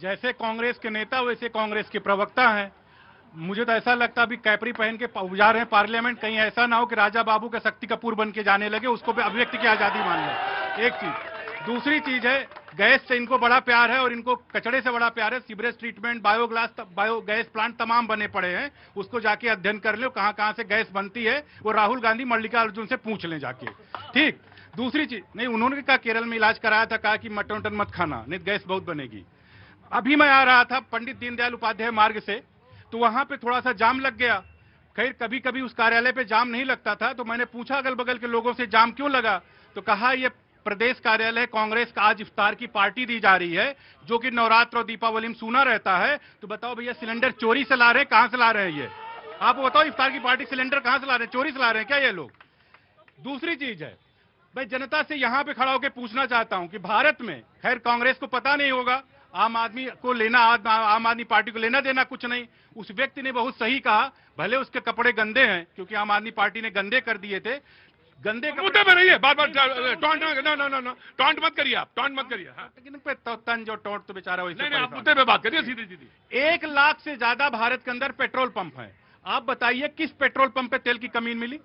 जैसे कांग्रेस के नेता वैसे कांग्रेस के प्रवक्ता हैं। मुझे तो ऐसा लगता अभी कैपरी पहन के जा रहे हैं पार्लियामेंट, कहीं ऐसा ना हो कि राजा बाबू का शक्ति कपूर बन के जाने लगे, उसको भी अभिव्यक्ति की आजादी मान ले। एक चीज। दूसरी चीज है, गैस से इनको बड़ा प्यार है और इनको कचड़े से बड़ा प्यार है। सीवरेज ट्रीटमेंट, बायोगैस प्लांट तमाम बने पड़े हैं, उसको जाके अध्ययन कर लो कहां कहां से गैस बनती है। वो राहुल गांधी मल्लिकार्जुन से पूछ लें जाके। ठीक। दूसरी चीज, नहीं उन्होंने कहा केरल में इलाज कराया था, कहा कि मटन वटन मत खाना नहीं गैस बहुत बनेगी। अभी मैं आ रहा था पंडित दीनदयाल उपाध्याय मार्ग से, तो वहां पे थोड़ा सा जाम लग गया। खैर कभी कभी उस कार्यालय पे जाम नहीं लगता था, तो मैंने पूछा अगल बगल के लोगों से जाम क्यों लगा, तो कहा ये प्रदेश कार्यालय कांग्रेस का आज इफ्तार की पार्टी दी जा रही है, जो कि नवरात्र और दीपावली में सूना रहता है। तो बताओ भैया, सिलेंडर चोरी से ला रहे हैं, कहां से ला रहे हैं ये? आप बताओ, इफ्तार की पार्टी सिलेंडर कहां से ला रहे हैं? चोरी से ला रहे हैं क्या ये लोग? दूसरी चीज है, मैं जनता से यहां पे खड़ा होकर पूछना चाहता हूं कि भारत में, खैर कांग्रेस को पता नहीं होगा, आम आदमी को लेना, आम आदमी पार्टी को लेना देना कुछ नहीं। उस व्यक्ति ने बहुत सही कहा, भले उसके कपड़े गंदे हैं, क्योंकि आम आदमी पार्टी ने गंदे कर दिए थे। गंदे मुद्दे पे रहिए, बार बार टॉन्ट मत करिए, आप टॉन्ट मत करिए। तो तंज और टोंट तो बेचारा वैसे। नहीं, आप मुद्दे पे बात करिए सीधी सीधी। 1 लाख से ज्यादा भारत के अंदर पेट्रोल पंप है। आप बताइए किस पेट्रोल पंप पे तेल की कमी मिली?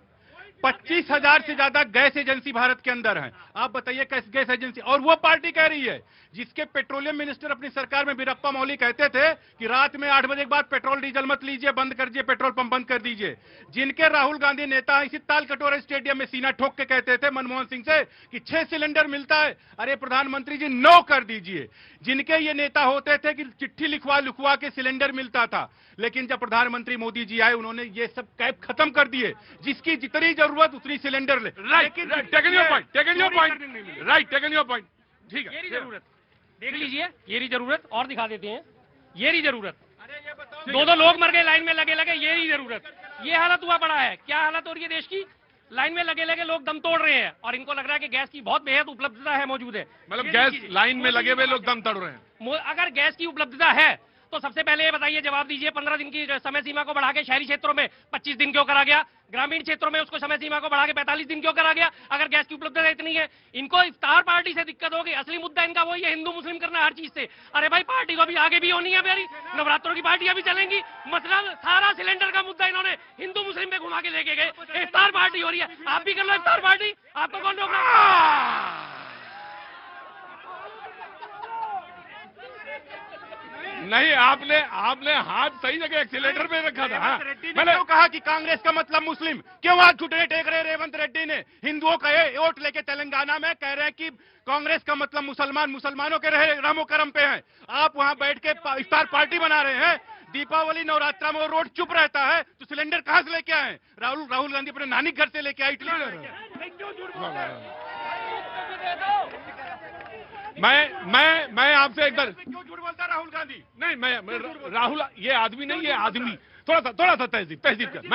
25,000 से ज्यादा गैस एजेंसी भारत के अंदर है। आप बताइए कैसे गैस एजेंसी, और वो पार्टी कह रही है जिसके पेट्रोलियम मिनिस्टर अपनी सरकार में वीरप्पा मोइली कहते थे कि रात में 8 बजे के बाद पेट्रोल डीजल मत लीजिए, बंद कर दीजिए, पेट्रोल पंप बंद कर दीजिए। जिनके राहुल गांधी नेता इसी ताल कटोरा स्टेडियम में सीना ठोक के कहते थे मनमोहन सिंह से कि 6 सिलेंडर मिलता है, अरे प्रधानमंत्री जी 9 कर दीजिए। जिनके ये नेता होते थे कि चिट्ठी लिखवा के सिलेंडर मिलता था, लेकिन जब प्रधानमंत्री मोदी जी आए उन्होंने ये सब कैप खत्म कर दिए। जिसकी जितनी जरूरत उतनी सिलेंडर ले। Right, taken your point, right, taken your point. ठीक है, ये रही जरूरत, देख लीजिए, ये रही जरूरत, और दिखा देते हैं, ये रही जरूरत। दो लोग मर गए लाइन में लगे लगे, ये रही जरूरत। ये हालत हुआ पड़ा है। क्या हालत हो रही है देश की? लाइन में लगे लगे लोग दम तोड़ रहे हैं, और इनको लग रहा है कि गैस की बहुत बेहद उपलब्धता है, मौजूद है। मतलब गैस लाइन में लगे हुए लोग दम तोड़ रहे हैं। अगर गैस की उपलब्धता है तो सबसे पहले ये बताइए, जवाब दीजिए, 15 दिन की समय सीमा को बढ़ा के शहरी क्षेत्रों में 25 दिन क्यों करा गया? ग्रामीण क्षेत्रों में उसको समय सीमा को बढ़ा के 45 दिन क्यों करा गया? अगर गैस की उपलब्धता इतनी है, इनको इफ्तार पार्टी से दिक्कत होगी। असली मुद्दा इनका वही है, हिंदू मुस्लिम करना हर चीज से। अरे भाई, पार्टी को भी आगे भी होनी है मेरी, नवरात्रों की पार्टियां भी चलेंगी। मतलब सारा सिलेंडर का मुद्दा इन्होंने हिंदू मुस्लिम पे घुमा के लेके गए। इफ्तार पार्टी हो रही है, आप भी कर लो इफ्तार पार्टी, आपको कौन रोक रहा है? नहीं, आपने हाथ सही जगह एक्सीलेटर पे रखा था। हाँ, मैंने क्यों कहा कि कांग्रेस का मतलब मुस्लिम? क्यों हाथ घुटने टेक रहे रेवंत रेड्डी ने? हिंदुओं का वोट लेके तेलंगाना में कह रहे हैं कि कांग्रेस का मतलब मुसलमान, मुसलमानों के रहे रमो करम पे हैं। आप वहां बैठ के इफ्तार पार्टी बना रहे हैं। दीपावली नवरात्रा में वो रोड चुप रहता है, तो सिलेंडर कहां से लेके आए? राहुल गांधी अपने नानी घर से लेके आए, इटली। मैं आपसे एक बार, क्यों झूठ बोलता राहुल गांधी? नहीं, मैं राहुल, ये आदमी नहीं, ये आदमी। थोड़ा सा तहजीब कर।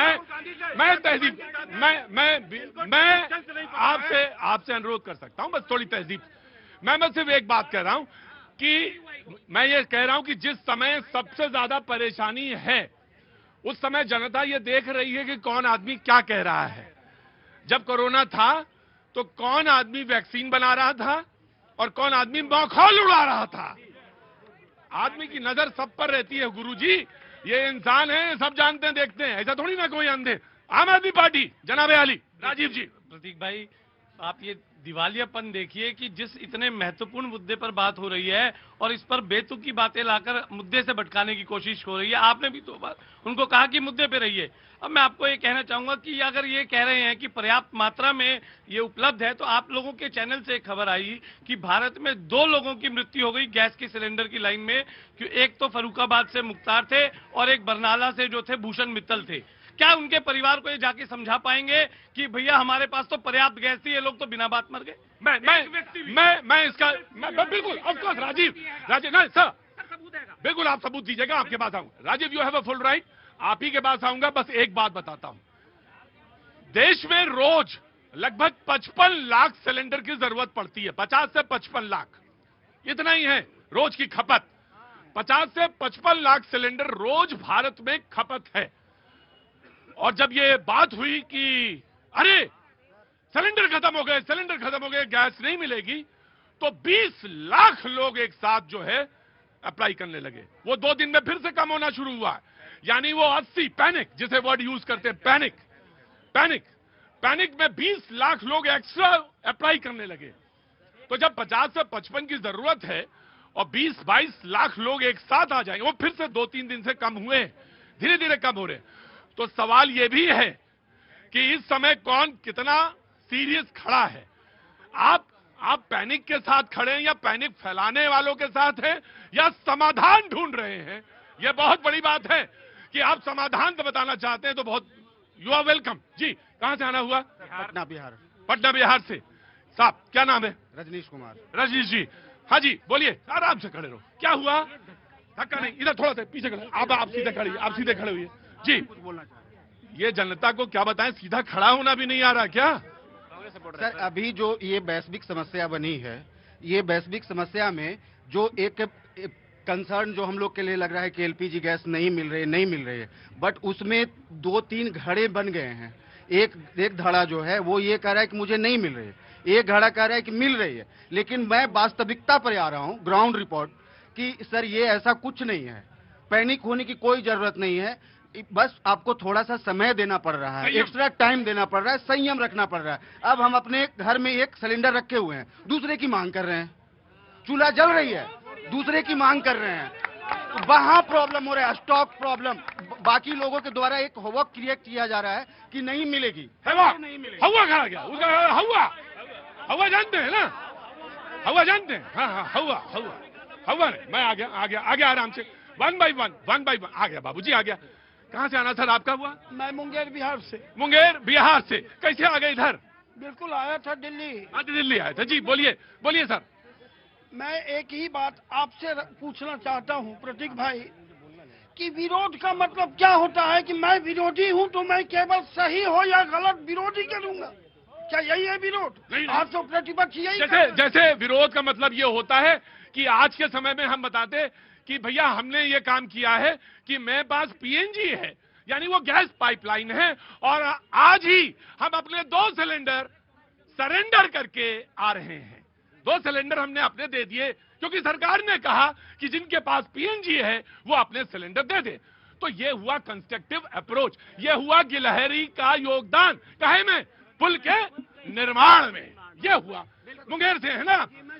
मैं तहजीब, मैं आपसे अनुरोध कर सकता हूं, बस थोड़ी तहजीब। मैं सिर्फ एक बात कह रहा हूं कि मैं ये कह रहा हूं कि जिस समय सबसे ज्यादा परेशानी है, उस समय जनता ये देख रही है कि कौन आदमी क्या कह रहा है। जब कोरोना था तो कौन आदमी वैक्सीन बना रहा था और कौन आदमी मखौल उड़ा रहा था। आदमी की नजर सब पर रहती है गुरुजी, ये इंसान है, सब जानते हैं, देखते हैं, ऐसा थोड़ी ना कोई अंधे। आम आदमी पार्टी, जनाब आली, राजीव जी। प्रतीक भाई, आप ये दिवालियापन देखिए कि जिस इतने महत्वपूर्ण मुद्दे पर बात हो रही है और इस पर बेतुकी बातें लाकर मुद्दे से भटकाने की कोशिश हो रही है। आपने भी 2 बार उनको कहा कि मुद्दे पे रहिए। अब मैं आपको ये कहना चाहूंगा कि अगर ये कह रहे हैं कि पर्याप्त मात्रा में ये उपलब्ध है, तो आप लोगों के चैनल से एक खबर आई कि भारत में 2 लोगों की मृत्यु हो गई गैस की सिलेंडर की लाइन में। एक तो फर्रुखाबाद से मुख्तार थे और एक बरनाला से जो थे भूषण मित्तल थे। क्या उनके परिवार को ये जाके समझा पाएंगे कि भैया हमारे पास तो पर्याप्त गैस थी, ये लोग तो बिना बात मर गए? मैं इसका बिल्कुल, ऑफ कोर्स, राजीव नहीं सर, बिल्कुल आप सबूत दीजिएगा, आपके पास आऊंगा। Rajiv, you have a full right, आप ही के पास आऊंगा। बस एक बात बताता हूं, देश में रोज लगभग 55 लाख सिलेंडर की जरूरत पड़ती है। 50 से 55 लाख, इतना ही है रोज की खपत। 50 से 55 लाख सिलेंडर रोज भारत में खपत है। और जब ये बात हुई कि अरे सिलेंडर खत्म हो गए, गैस नहीं मिलेगी, तो 20 लाख लोग एक साथ जो है अप्लाई करने लगे। वो 2 दिन में फिर से कम होना शुरू हुआ, यानी वो 80 पैनिक, जिसे वर्ड यूज करते हैं पैनिक में 20 लाख लोग एक्स्ट्रा अप्लाई करने लगे। तो जब 50 से 55 की जरूरत है और 20-22 लाख लोग एक साथ आ जाएंगे, वो फिर से 2-3 दिन से कम हुए, धीरे धीरे कम हो रहे। तो सवाल ये भी है कि इस समय कौन कितना सीरियस खड़ा है। आप पैनिक के साथ खड़े हैं या पैनिक फैलाने वालों के साथ हैं या समाधान ढूंढ रहे हैं। यह बहुत बड़ी बात है कि आप समाधान तो बताना चाहते हैं तो बहुत यू आर वेलकम। जी, कहां से आना हुआ? पटना बिहार से। साहब क्या नाम है? रजनीश कुमार। रजनीश जी, हाँ जी बोलिए, आराम से खड़े रहो। क्या हुआ? धक्का नहीं, इधर थोड़ा सा पीछे खड़े। आप सीधे खड़े, आप सीधे खड़े हुए। जी, कुछ बोलना चाह रहे हैं। ये जनता को क्या बताएं, सीधा खड़ा होना भी नहीं आ रहा क्या? सर, अभी जो ये वैश्विक समस्या बनी है, ये वैश्विक समस्या में जो एक कंसर्न जो हम लोग के लिए लग रहा है कि एलपीजी गैस नहीं मिल रही है, बट उसमें 2-3 घड़े बन गए हैं। एक धड़ा जो है वो ये कह रहा है कि मुझे नहीं मिल रही है, एक घड़ा कह रहा है कि मिल रही है। लेकिन मैं वास्तविकता पर आ रहा हूँ, ग्राउंड रिपोर्ट, कि सर ये ऐसा कुछ नहीं है। पैनिक होने की कोई जरूरत नहीं है, बस आपको थोड़ा सा समय देना पड़ रहा है, एक्स्ट्रा टाइम देना पड़ रहा है, संयम रखना पड़ रहा है। अब हम अपने घर में एक सिलेंडर रखे हुए हैं, दूसरे की मांग कर रहे हैं, चूल्हा जल रही है, दूसरे की मांग कर रहे हैं, वहां प्रॉब्लम हो रहा है, स्टॉक प्रॉब्लम। बाकी लोगों के द्वारा एक होवर्क क्रिएट किया जा रहा है कि नहीं मिलेगी, नहीं मिलेगी। हवा खड़ा गया उसका, हवा जानते हैं ना, हवा जानते हैं। हाँ, हवा नहीं, मैं आ गया आराम से, 1 by 1 आ गया बाबूजी, आ गया। कहाँ से आना सर आपका हुआ? मैं मुंगेर बिहार से। मुंगेर बिहार से, कैसे आ गए इधर? बिल्कुल आया था दिल्ली। आज दिल्ली आए थे। जी बोलिए सर। मैं एक ही बात आपसे पूछना चाहता हूं प्रतीक भाई, कि विरोध का मतलब क्या होता है? कि मैं विरोधी हूं तो मैं केवल सही हो या गलत विरोधी करूंगा, क्या यही है विरोध? नहीं। आप तो प्रतिपक्ष यही जैसे विरोध का मतलब ये होता है कि आज के समय में हम बताते कि भैया हमने ये काम किया है कि मेरे पास पीएनजी है, यानी वो गैस पाइपलाइन है, और आज ही हम अपने 2 सिलेंडर सरेंडर करके आ रहे हैं। 2 सिलेंडर हमने अपने दे दिए क्योंकि सरकार ने कहा कि जिनके पास पीएनजी है वो अपने सिलेंडर दे दे। तो ये हुआ कंस्ट्रक्टिव अप्रोच, ये हुआ गिलहरी का योगदान काहे में? पुल के निर्माण में। ये हुआ। मुंगेर से है ना,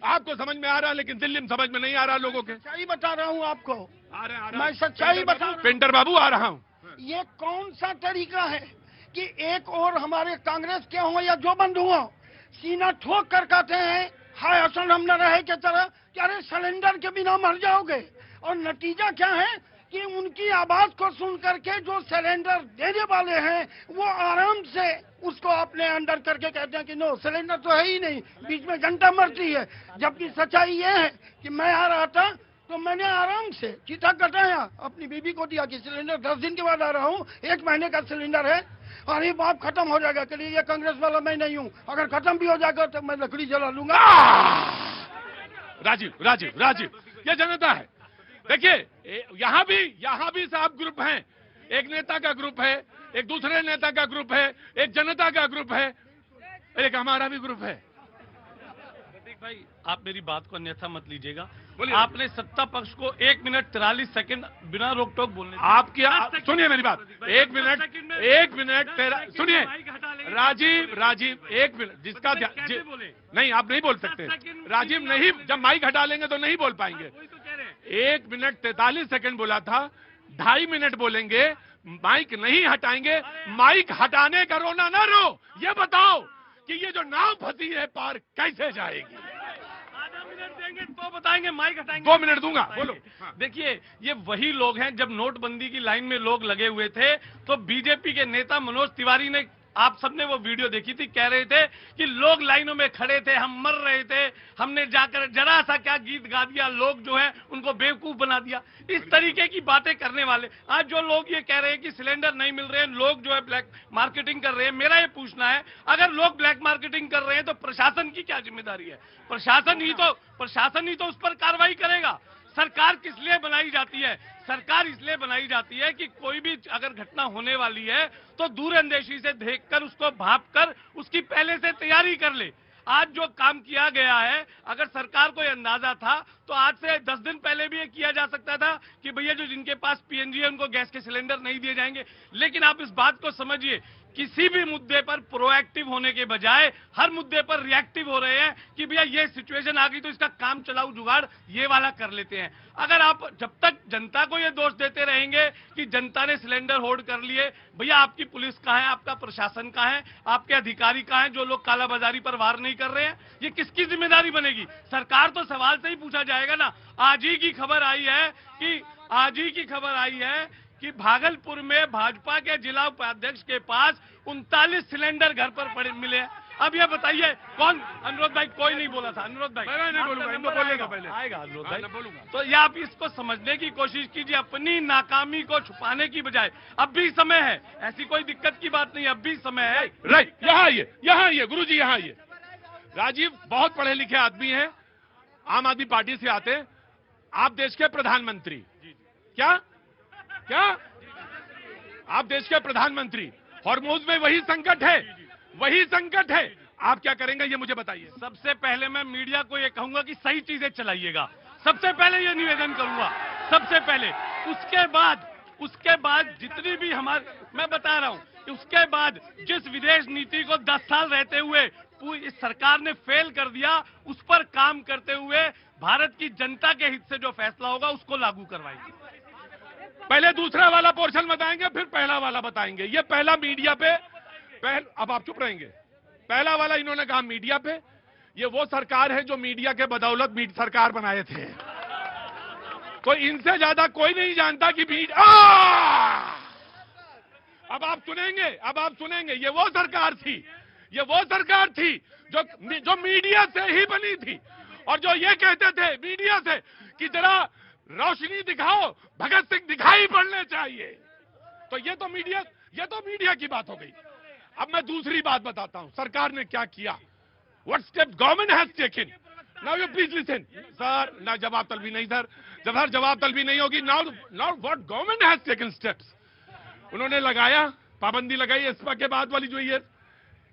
आपको समझ में आ रहा है, लेकिन दिल्ली में समझ में नहीं आ रहा लोगों के। सच्चाई बता रहा हूँ आपको, आ रहे मैं सच्चाई बता। पेंटर बाबू आ रहा हूँ। ये कौन सा तरीका है कि एक और हमारे कांग्रेस के हों या जो बंधु हों, सीना ठोक कर कहते हैं हाय असल हम न रहे के तरह कि अरे सिलेंडर के बिना मर जाओगे, और नतीजा क्या है कि उनकी आवाज को सुन करके जो सिलेंडर देने वाले हैं वो आराम से उसको अपने अंडर करके कहते हैं कि नो सिलेंडर तो है ही नहीं, बीच में घंटा मरती है। जबकि सच्चाई ये है कि मैं आ रहा था तो मैंने आराम से चिट्ठा कटाया, अपनी बीबी को दिया कि सिलेंडर 10 दिन के बाद आ रहा हूँ, 1 महीने का सिलेंडर है, अरे बाप खत्म हो जाएगा। के लिए ये कांग्रेस वाला मैं नहीं हूँ, अगर खत्म भी हो जाएगा तो मैं लकड़ी जला लूंगा। राजीव ये जनता है। देखिए यहाँ भी साहब ग्रुप हैं, एक नेता का ग्रुप है, एक दूसरे नेता का ग्रुप है, एक जनता का ग्रुप है, एक हमारा भी ग्रुप है। प्रतीक भाई, आप मेरी बात को अन्यथा मत लीजिएगा। बोलिए। आपने सत्ता पक्ष को 1 मिनट 43 सेकंड बिना रोक टोक बोलने दिया। आप क्या सुनिए मेरी बात, 1 मिनट सुनिए राजीव 1 मिनट, जिसका नहीं आप नहीं बोल सकते राजीव, नहीं, जब माइक हटा लेंगे तो नहीं बोल पाएंगे। 1 मिनट 43 सेकंड बोला था, 2.5 मिनट बोलेंगे, माइक नहीं हटाएंगे। माइक हटाने का रोना ना रो, ये बताओ कि ये जो नाव फंसी है पार कैसे जाएगी? आधा मिनट देंगे तो बताएंगे, माइक हटाएंगे 2 मिनट दूंगा, बोलो। देखिए ये वही लोग हैं, जब नोटबंदी की लाइन में लोग लगे हुए थे तो बीजेपी के नेता मनोज तिवारी ने, आप सबने वो वीडियो देखी थी, कह रहे थे कि लोग लाइनों में खड़े थे, हम मर रहे थे, हमने जाकर जरा सा क्या गीत गा दिया, लोग जो है उनको बेवकूफ बना दिया। इस तरीके की बातें करने वाले आज जो लोग ये कह रहे हैं कि सिलेंडर नहीं मिल रहे हैं, लोग जो है ब्लैक मार्केटिंग कर रहे हैं, मेरा ये पूछना है, अगर लोग ब्लैक मार्केटिंग कर रहे हैं तो प्रशासन की क्या जिम्मेदारी है? प्रशासन ही तो उस पर कार्रवाई करेगा। सरकार किस लिए बनाई जाती है? सरकार इसलिए बनाई जाती है कि कोई भी अगर घटना होने वाली है तो दूरंदेशी से देखकर, उसको भांपकर उसकी पहले से तैयारी कर ले। आज जो काम किया गया है, अगर सरकार को यह अंदाजा था तो आज से 10 दिन पहले भी ये किया जा सकता था कि भैया जो जिनके पास पीएनजी है उनको गैस के सिलेंडर नहीं दिए जाएंगे। लेकिन आप इस बात को समझिए, किसी भी मुद्दे पर प्रोएक्टिव होने के बजाय हर मुद्दे पर रिएक्टिव हो रहे हैं कि भैया ये सिचुएशन आ गई तो इसका काम चलाऊ जुगाड़ ये वाला कर लेते हैं। अगर आप जब तक जनता को ये दोष देते रहेंगे कि जनता ने सिलेंडर होल्ड कर लिए, भैया आपकी पुलिस कहाँ है, आपका प्रशासन कहाँ है, आपके अधिकारी कहाँ हैं जो लोग कालाबाजारी पर वार नहीं कर रहे हैं? ये किसकी जिम्मेदारी बनेगी? सरकार तो सवाल से ही पूछा जाएगा ना। आज ही की खबर आई है कि भागलपुर में भाजपा के जिला उपाध्यक्ष के पास 39 सिलेंडर घर पर पड़े मिले। अब ये बताइए कौन? अनुरोध भाई, कोई नहीं बोला था। अनुरोध भाई, मैं नहीं बोलूंगा, इनको बोलेगा पहले। आएगा अनुरोध भाई, मैं बोलूंगा। तो ये आप इसको समझने की कोशिश कीजिए, अपनी नाकामी को छुपाने की बजाय। अब भी समय है, ऐसी कोई दिक्कत की बात नहीं, अब भी समय है। राइट, यहाँ ये गुरुजी, यहाँ ये राजीव बहुत पढ़े लिखे आदमी हैं, आम आदमी पार्टी से आते हैं, आप देश के प्रधानमंत्री, क्या आप देश के प्रधानमंत्री, हॉर्मुज में वही संकट है, आप क्या करेंगे ये मुझे बताइए। सबसे पहले मैं मीडिया को ये कहूंगा कि सही चीजें चलाइएगा, सबसे पहले ये निवेदन करूंगा, सबसे पहले। उसके बाद जितनी भी मैं बता रहा हूं कि उसके बाद जिस विदेश नीति को 10 साल रहते हुए इस सरकार ने फेल कर दिया, उस पर काम करते हुए भारत की जनता के हित से जो फैसला होगा उसको लागू करवाएंगे। पहले दूसरा वाला पोर्शन बताएंगे, फिर पहला वाला बताएंगे। ये पहला मीडिया पे, अब आप चुप रहेंगे। पहला वाला इन्होंने कहा मीडिया पे, ये वो सरकार है जो मीडिया के बदौलत सरकार बनाए थे। तो इनसे ज्यादा कोई नहीं जानता कि अब आप सुनेंगे, ये वो सरकार थी जो मीडिया से ही बनी थी, और जो ये कहते थे मीडिया से कि जरा रोशनी दिखाओ, भगत सिंह दिखाई पड़ने चाहिए। तो ये तो मीडिया की बात हो गई। अब मैं दूसरी बात बताता हूं, सरकार ने क्या किया, what step government has taken. Now you please listen sir, ना जवाब तलबी नहीं सर, जवाब तलबी नहीं होगी। Now what government has taken steps, उन्होंने लगाया, पाबंदी लगाई इस्पा के बाद वाली जो ये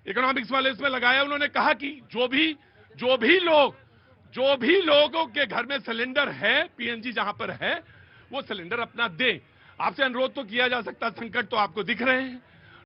इकोनॉमिक्स वाले इसमें लगाया। उन्होंने कहा कि जो भी लोगों के घर में सिलेंडर है, पीएनजी जहां पर है, वो सिलेंडर अपना दे। आपसे अनुरोध तो किया जा सकता, संकट तो आपको दिख रहे हैं।